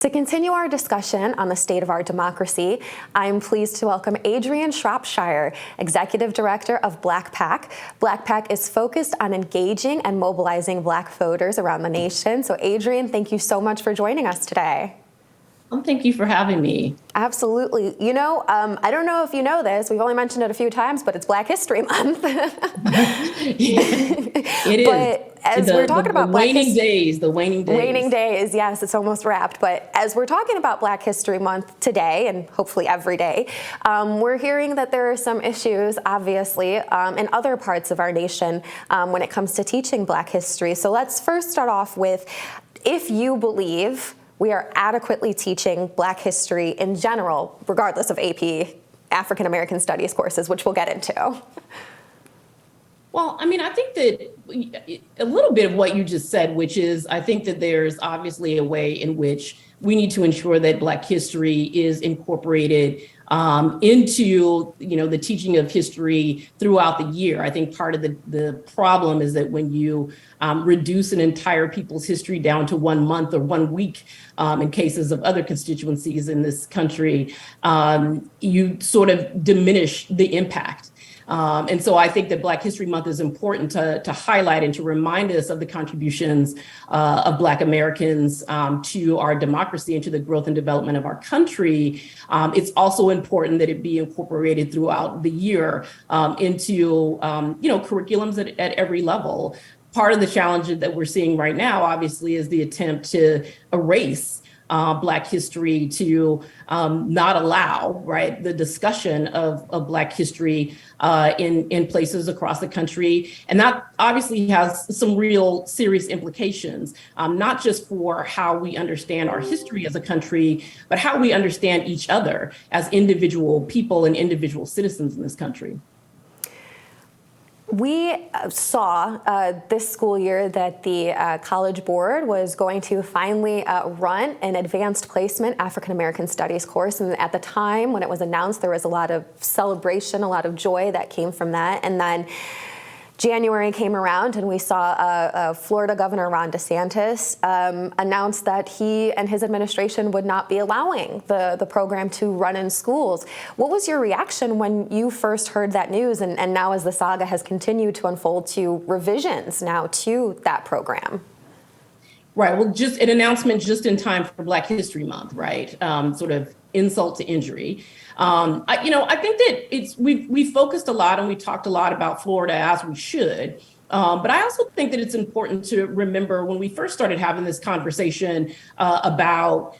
To continue our discussion on the state of our democracy, I'm pleased to welcome Adrianne Shropshire, Executive Director of BlackPAC. BlackPAC is focused on engaging and mobilizing Black voters around the nation. So Adrianne, thank you so much for joining us today. Thank you for having me. Absolutely. You know, I don't know if you know this, we've only mentioned it a few times, but it's Black History Month. It is. But as we're talking about the waning days. Waning days, yes, it's almost wrapped. But as we're talking about Black History Month today, and hopefully every day, we're hearing that there are some issues, obviously, in other parts of our nation when it comes to teaching Black history. So let's first start off with, if you believe we are adequately teaching Black history in general, regardless of AP African American Studies courses, which we'll get into. Well, I mean, I think that a little bit of what you just said, which is, I think that there's obviously a way in which we need to ensure that Black history is incorporated into, the teaching of history throughout the year. I think part of the problem is that when you reduce an entire people's history down to 1 month or 1 week, in cases of other constituencies in this country, you sort of diminish the impact. And so I think that Black History Month is important to highlight and to remind us of the contributions of Black Americans to our democracy and to the growth and development of our country. It's also important that it be incorporated throughout the year into, curriculums at every level. Part of the challenge that we're seeing right now, obviously, is the attempt to erase Black history, to not allow, right, the discussion of Black history in places across the country. And that obviously has some real serious implications, not just for how we understand our history as a country, but how we understand each other as individual people and individual citizens in this country. We saw this school year that the College Board was going to finally run an advanced placement African American Studies course. And at the time when it was announced, there was a lot of celebration, a lot of joy that came from that. And then January came around and we saw Florida Governor Ron DeSantis announce that he and his administration would not be allowing the program to run in schools. What was your reaction when you first heard that news, and now as the saga has continued to unfold to revisions now to that program? Right. Well, just an announcement just in time for Black History Month, right? Sort of insult to injury. I think that we focused a lot and we talked a lot about Florida, as we should. But I also think that it's important to remember when we first started having this conversation about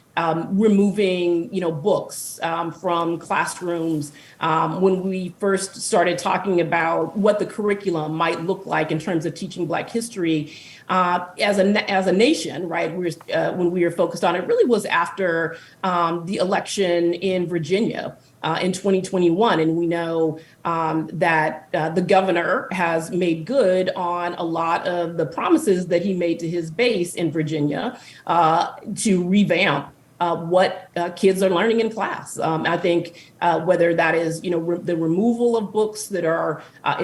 removing, books from classrooms, when we first started talking about what the curriculum might look like in terms of teaching Black history as a nation, right? When we were focused on it, really was after the election in Virginia in 2021. And we know that the governor has made good on a lot of the promises that he made to his base in Virginia to revamp what kids are learning in class. I think whether that is, the removal of books that are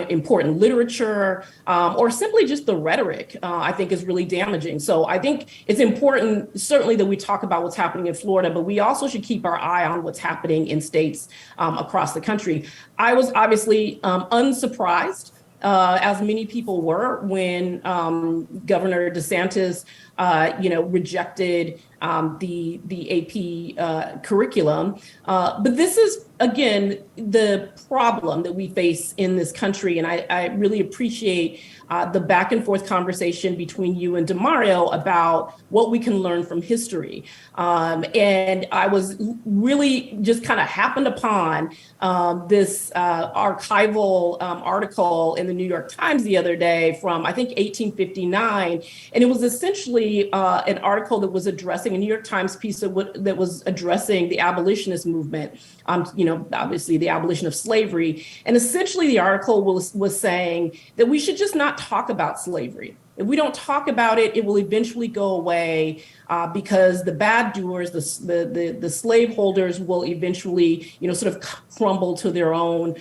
important literature, or simply just the rhetoric, I think is really damaging. So I think it's important, certainly, that we talk about what's happening in Florida, but we also should keep our eye on what's happening in states across the country. I was obviously unsurprised, as many people were, when Governor DeSantis, rejected the AP curriculum. But this is, again, the problem that we face in this country. And I really appreciate the back and forth conversation between you and DeMario about what we can learn from history. And I was really just kind of happened upon this archival article in the New York Times the other day from, I think, 1859. And it was essentially an article that was addressing a New York Times piece that was addressing the abolitionist movement, obviously the abolition of slavery. And essentially the article was saying that we should just not talk about slavery. If we don't talk about it, it will eventually go away because the bad doers, the slaveholders will eventually, sort of crumble to their own,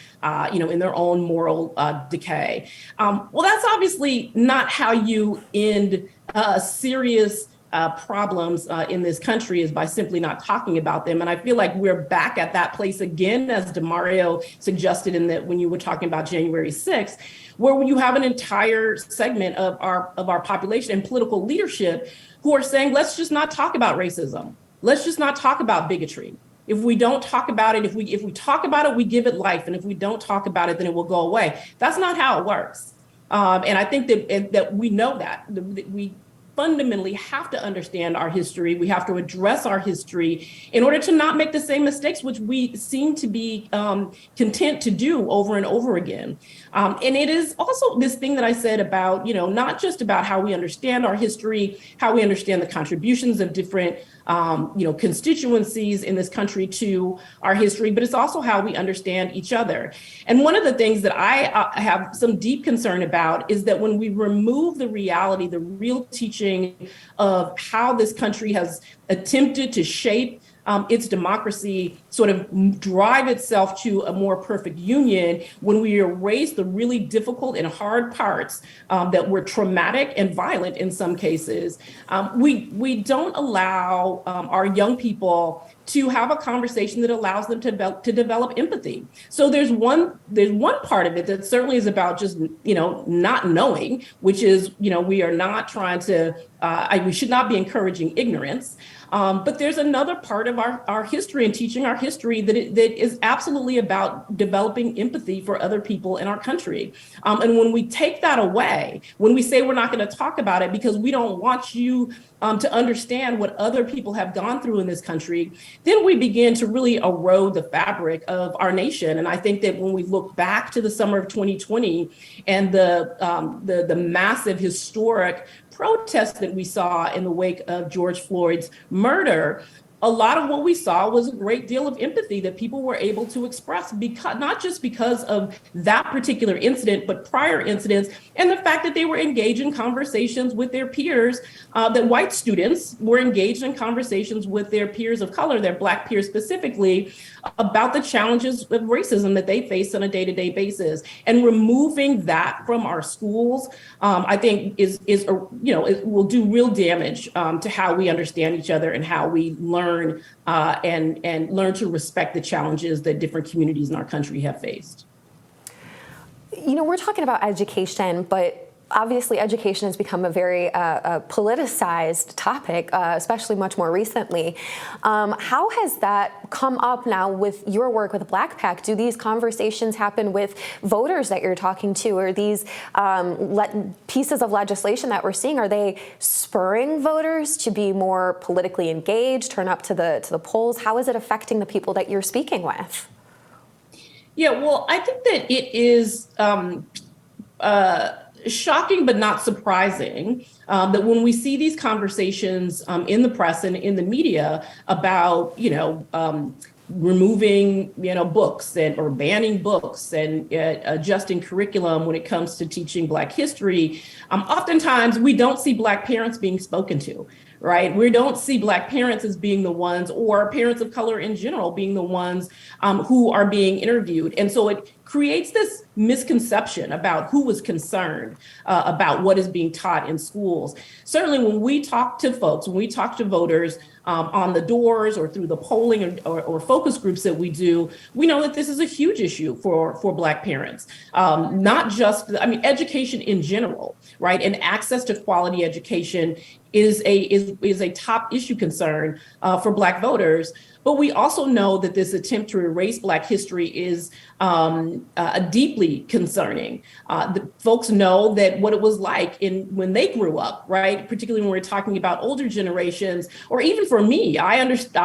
in their own moral decay. Well, that's obviously not how you end a serious problems in this country is by simply not talking about them. And I feel like we're back at that place again, as DeMario suggested in that when you were talking about January 6th, where you have an entire segment of our population and political leadership who are saying, let's just not talk about racism. Let's just not talk about bigotry. If we don't talk about it, if we talk about it, we give it life. And if we don't talk about it, then it will go away. That's not how it works. And I think that we know that we fundamentally have to understand our history. We have to address our history in order to not make the same mistakes, which we seem to be content to do over and over again. And it is also this thing that I said about, not just about how we understand our history, how we understand the contributions of different constituencies in this country to our history, but it's also how we understand each other. And one of the things that I have some deep concern about is that when we remove the reality, the real teaching of how this country has attempted to shape its democracy, sort of drive itself to a more perfect union, when we erase the really difficult and hard parts that were traumatic and violent in some cases, we don't allow our young people to have a conversation that allows them to develop empathy. So there's one part of it that certainly is about just, not knowing, which is, we are not trying to, we should not be encouraging ignorance. But there's another part of our history and teaching our history that is absolutely about developing empathy for other people in our country. And when we take that away, when we say we're not going to talk about it because we don't want you to understand what other people have gone through in this country, then we begin to really erode the fabric of our nation. And I think that when we look back to the summer of 2020 and the massive historic protests that we saw in the wake of George Floyd's murder, a lot of what we saw was a great deal of empathy that people were able to express, because not just because of that particular incident, but prior incidents, and the fact that they were engaged in conversations with their peers, that white students were engaged in conversations with their peers of color, their Black peers specifically, about the challenges of racism that they face on a day-to-day basis. And removing that from our schools, I think it will do real damage to how we understand each other and how we learn and learn to respect the challenges that different communities in our country have faced. We're talking about education, but obviously education has become a very politicized topic, especially much more recently. How has that come up now with your work with BlackPAC? Do these conversations happen with voters that you're talking to, or these pieces of legislation that we're seeing, are they spurring voters to be more politically engaged, turn up to the polls? How is it affecting the people that you're speaking with? Yeah, well, I think that it is shocking but not surprising that when we see these conversations in the press and in the media about removing books or banning books and adjusting curriculum when it comes to teaching Black history, oftentimes we don't see Black parents being spoken to. Right? We don't see Black parents as being the ones, or parents of color in general being the ones who are being interviewed. And so it creates this misconception about who was concerned about what is being taught in schools. Certainly when we talk to folks, when we talk to voters on the doors or through the polling or focus groups that we do, we know that this is a huge issue for Black parents. Not just, education in general, right? And access to quality education is a top issue concern for Black voters. But we also know that this attempt to erase Black history is deeply concerning. The folks know that what it was like when they grew up, right? Particularly when we're talking about older generations, or even for me, I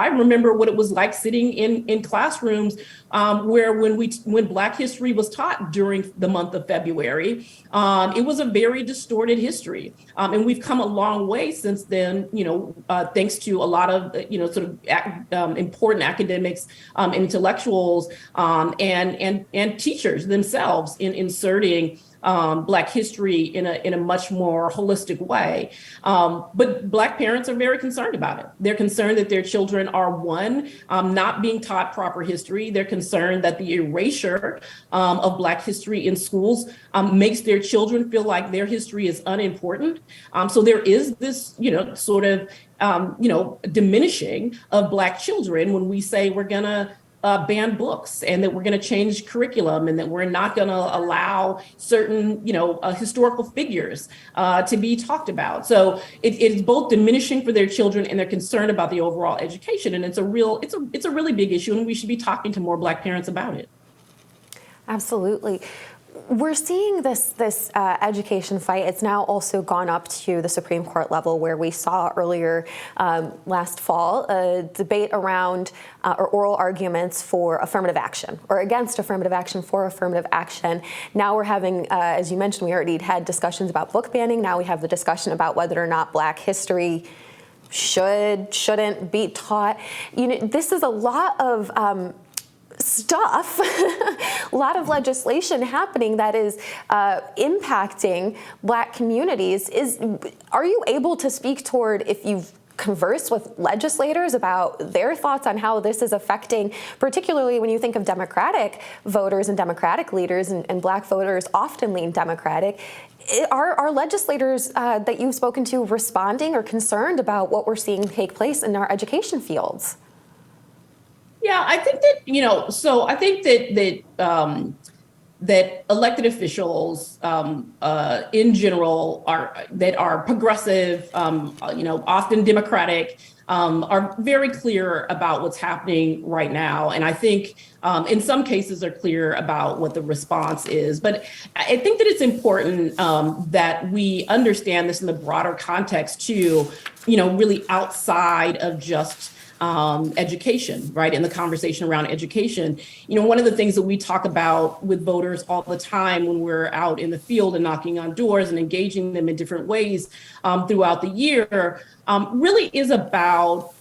remember what it was like sitting in classrooms where when Black history was taught during the month of February, it was a very distorted history. And we've come a long way since then, thanks to a lot of, important academics, intellectuals, and teachers themselves in inserting Black history in a much more holistic way. But Black parents are very concerned about it. They're concerned that their children are, one, not being taught proper history. They're concerned that the erasure of Black history in schools makes their children feel like their history is unimportant. So there is this, sort of, diminishing of Black children when we say we're going to ban books and that we're going to change curriculum and that we're not going to allow certain, historical figures to be talked about. So it's both diminishing for their children and they're concerned about the overall education. And it's a really big issue, and we should be talking to more Black parents about it. Absolutely. We're seeing this education fight. It's now also gone up to the Supreme Court level, where we saw earlier last fall a debate around or oral arguments for affirmative action or against affirmative action for affirmative action. Now we're having, as you mentioned, we already had discussions about book banning. Now we have the discussion about whether or not Black history shouldn't be taught. This is a lot of stuff, a lot of legislation happening that is impacting Black communities. Are you able to speak toward if you've conversed with legislators about their thoughts on how this is affecting, particularly when you think of Democratic voters and Democratic leaders, and Black voters often lean Democratic? Are legislators that you've spoken to responding or concerned about what we're seeing take place in our education fields? Yeah, I think that, so I think that elected officials in general are progressive, often Democratic, are very clear about what's happening right now. And I think in some cases are clear about what the response is. But I think that it's important that we understand this in the broader context too, really outside of just education, right? In the conversation around education, one of the things that we talk about with voters all the time when we're out in the field and knocking on doors and engaging them in different ways throughout the year really is about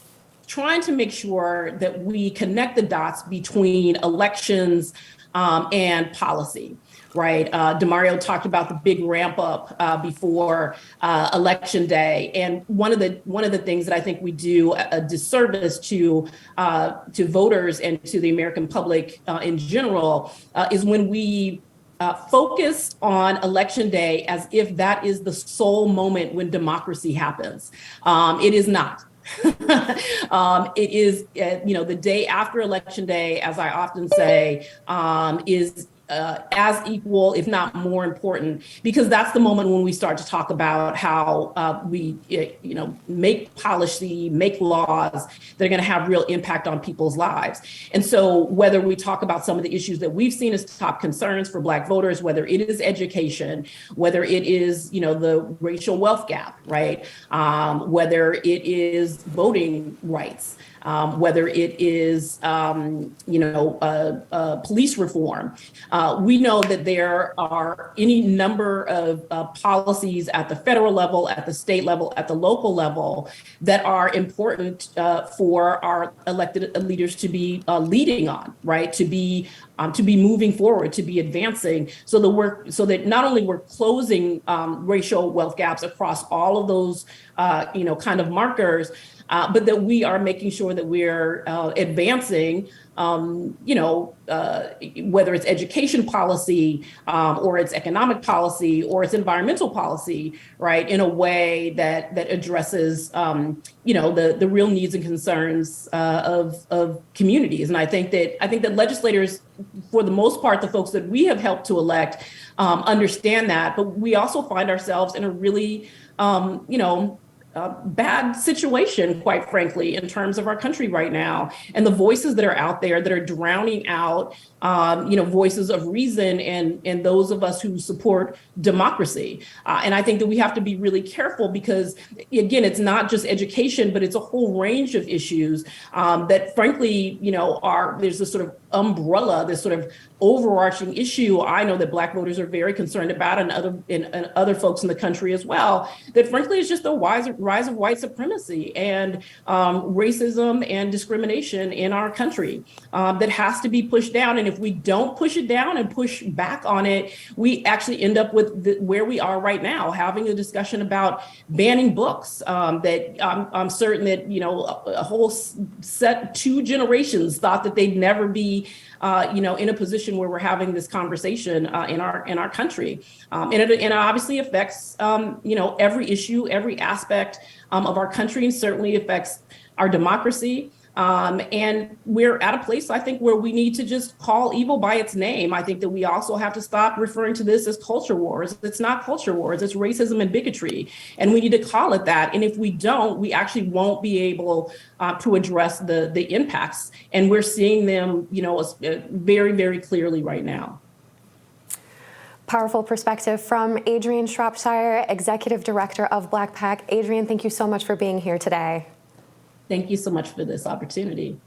trying to make sure that we connect the dots between elections and policy. Right. DeMario talked about the big ramp up before Election Day. And one of the things that I think we do a disservice to voters and to the American public in general is when we focus on Election Day as if that is the sole moment when democracy happens. It is not. It is, the day after Election Day, as I often say, is as equal, if not more important, because that's the moment when we start to talk about how we, make policy, make laws that are going to have real impact on people's lives. And so whether we talk about some of the issues that we've seen as top concerns for Black voters, whether it is education, whether it is, the racial wealth gap, right? Whether it is voting rights, whether it is, police reform. We know that there are any number of policies at the federal level, at the state level, at the local level that are important for our elected leaders to be leading on, right? To be moving forward, to be advancing, so that not only we're closing racial wealth gaps across all of those, kind of markers, but that we are making sure that we're advancing, whether it's education policy or it's economic policy or it's environmental policy, right, in a way that addresses, the real needs and concerns of communities. And I think that legislators, for the most part, the folks that we have helped to elect, understand that. But we also find ourselves in a really, bad situation, quite frankly, in terms of our country right now, and the voices that are out there that are drowning out, voices of reason and those of us who support democracy. And I think that we have to be really careful because, again, it's not just education, but it's a whole range of issues that, frankly, there's this sort of umbrella, this sort of overarching issue I know that Black voters are very concerned about, and other folks in the country as well, that frankly is just the rise of white supremacy and racism and discrimination in our country that has to be pushed down. And if we don't push it down and push back on it, we actually end up with where we are right now, having a discussion about banning books that I'm certain that, you know, a whole two generations thought that they'd never be you know, in a position where we're having this conversation in our country, and it obviously affects you know, every issue, every aspect of our country, and certainly affects our democracy. And we're at a place, I think, where we need to just call evil by its name. I think that we also have to stop referring to this as culture wars. It's not culture wars, it's racism and bigotry. And we need to call it that. And if we don't, we actually won't be able to address the impacts. And we're seeing them, you know, very, very clearly right now. Powerful perspective from Adrianne Shropshire, Executive Director of BlackPAC. Adrianne, thank you so much for being here today. Thank you so much for this opportunity.